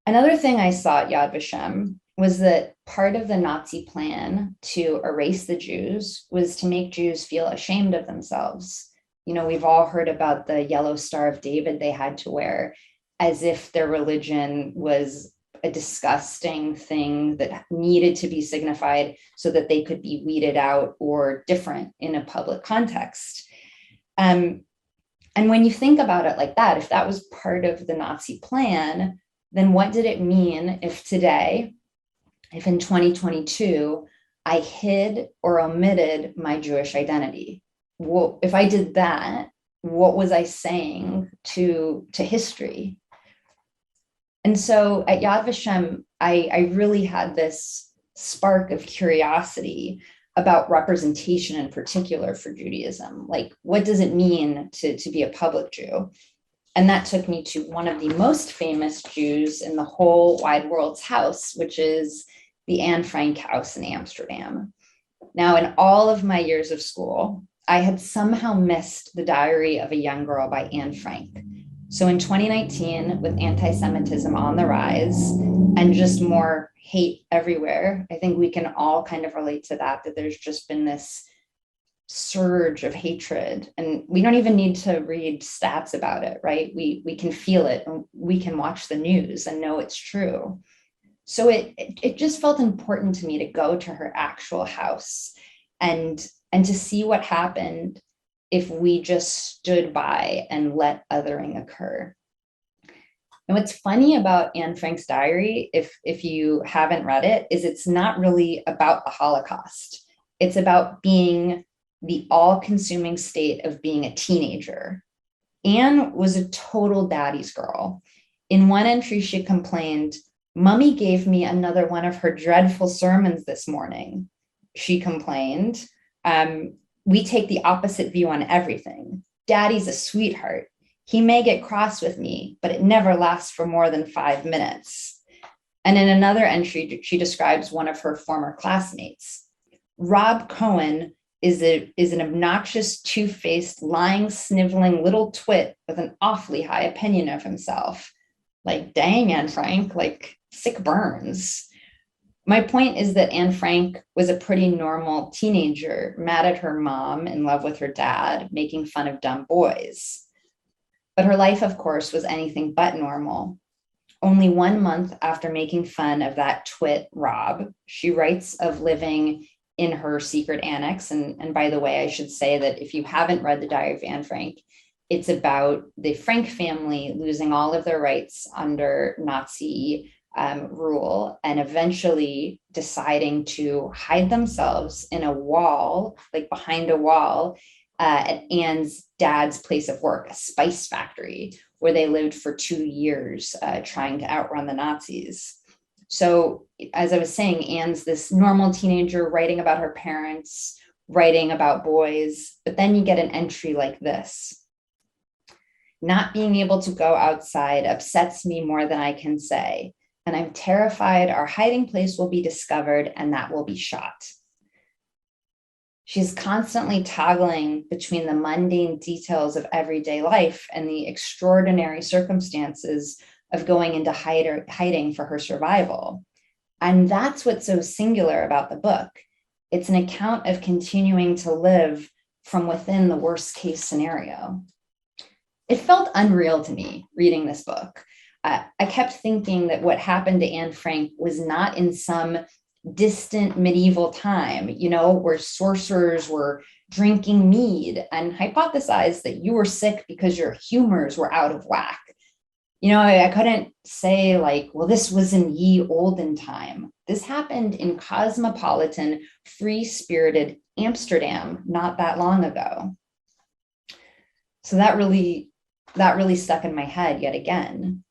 Another thing I saw at Yad Vashem was that part of the Nazi plan to erase the Jews was to make Jews feel ashamed of themselves. We've all heard about the yellow Star of David they had to wear, as if their religion was a disgusting thing that needed to be signified so that they could be weeded out or different in a public context. And when you think about it like that, if that was part of the Nazi plan, then what did it mean if today, if in 2022, I hid or omitted my Jewish identity? Well, if I did that, what was I saying to history? And so at Yad Vashem, I really had this spark of curiosity about representation in particular for Judaism. Like, what does it mean to be a public Jew? And that took me to one of the most famous Jews in the whole wide world's house, which is the Anne Frank house in Amsterdam. Now, in all of my years of school, I had somehow missed The Diary of a Young Girl by Anne Frank. So in 2019, with anti-Semitism on the rise and just more hate everywhere, I think we can all kind of relate to that there's just been this surge of hatred. And we don't even need to read stats about it, right? We can feel it, and we can watch the news and know it's true. So it just felt important to me to go to her actual house and to see what happened if we just stood by and let othering occur. And what's funny about Anne Frank's diary, if you haven't read it, is it's not really about the Holocaust. It's about being the all-consuming state of being a teenager. Anne was a total daddy's girl. In one entry, she complained, "Mummy gave me another one of her dreadful sermons this morning," she complained. We take the opposite view on everything. Daddy's a sweetheart. He may get cross with me, but it never lasts for more than 5 minutes. And in another entry, she describes one of her former classmates. "Rob Cohen is an obnoxious, two-faced, lying, sniveling little twit with an awfully high opinion of himself." Like, dang, Anne Frank, like sick burns. My point is that Anne Frank was a pretty normal teenager, mad at her mom, in love with her dad, making fun of dumb boys. But her life, of course, was anything but normal. Only 1 month after making fun of that twit, Rob, she writes of living in her secret annex. And by the way, I should say that if you haven't read The Diary of Anne Frank, it's about the Frank family losing all of their rights under Nazi rule and eventually deciding to hide themselves in a wall, like behind a wall, at Anne's dad's place of work, a spice factory, where they lived for 2 years trying to outrun the Nazis. So as I was saying, Anne's this normal teenager writing about her parents, writing about boys, but then you get an entry like this. "Not being able to go outside upsets me more than I can say, and I'm terrified our hiding place will be discovered and that will be shot." She's constantly toggling between the mundane details of everyday life and the extraordinary circumstances of going into hiding for her survival. And that's what's so singular about the book. It's an account of continuing to live from within the worst case scenario. It felt unreal to me reading this book. I kept thinking that what happened to Anne Frank was not in some distant medieval time, where sorcerers were drinking mead, and hypothesized that you were sick because your humors were out of whack. I couldn't say like, well, this was in ye olden time. This happened in cosmopolitan, free-spirited Amsterdam not that long ago. So that really stuck in my head yet again.